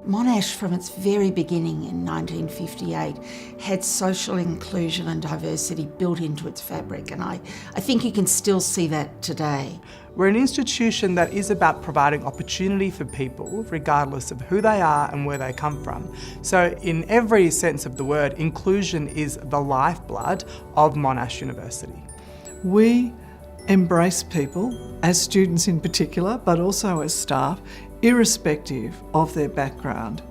Monash, from its very beginning in 1958, had social inclusion and diversity built into its fabric, and I think you can still see that today. We're an institution that is about providing opportunity for people, regardless of who they are and where they come from. So in every sense of the word, inclusion is the lifeblood of Monash University. We embrace people, as students in particular, but also as staff, irrespective of their background,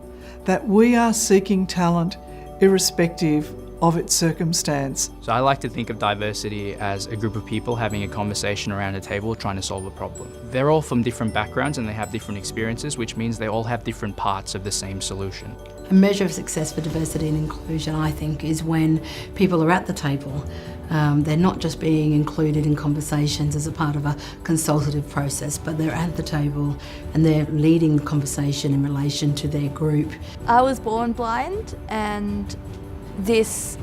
that we are seeking talent irrespective of its circumstance. So I like to think of diversity as a group of people having a conversation around a table trying to solve a problem. They're all from different backgrounds and they have different experiences, which means they all have different parts of the same solution. A measure of success for diversity and inclusion, I think, is when people are at the table. They're not just being included in conversations as a part of a consultative process, but they're at the table and they're leading the conversation in relation to their group. I was born blind, and this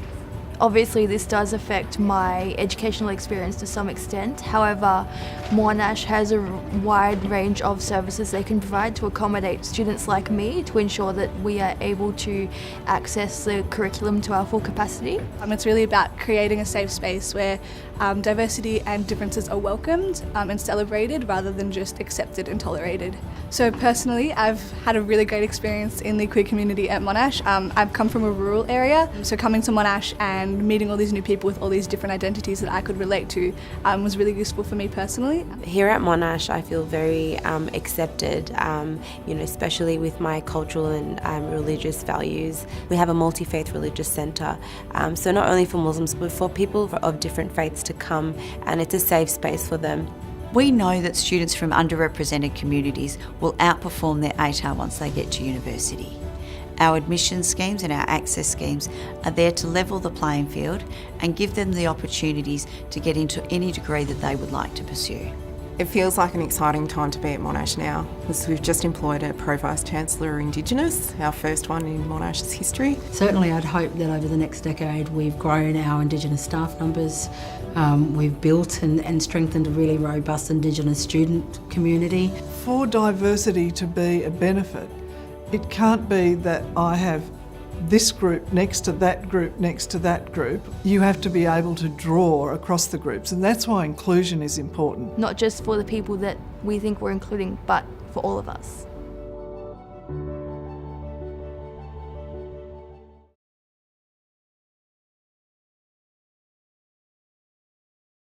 does affect my educational experience to some extent. However, Monash has a wide range of services they can provide to accommodate students like me to ensure that we are able to access the curriculum to our full capacity. It's really about creating a safe space where diversity and differences are welcomed and celebrated rather than just accepted and tolerated. So personally, I've had a really great experience in the queer community at Monash. I've come from a rural area, so coming to Monash and meeting all these new people with all these different identities that I could relate to was really useful for me personally. Here at Monash, I feel very accepted, especially with my cultural and religious values. We have a multi-faith religious centre, so not only for Muslims but for people of different faiths to come, and it's a safe space for them. We know that students from underrepresented communities will outperform their ATAR once they get to university. Our admission schemes and our access schemes are there to level the playing field and give them the opportunities to get into any degree that they would like to pursue. It feels like an exciting time to be at Monash now, because we've just employed a Pro-Vice Chancellor Indigenous, our first one in Monash's history. Certainly I'd hope that over the next decade we've grown our Indigenous staff numbers, we've built and strengthened a really robust Indigenous student community. For diversity to be a benefit, it can't be that I have this group next to that group next to that group. You have to be able to draw across the groups, and that's why inclusion is important. Not just for the people that we think we're including, but for all of us.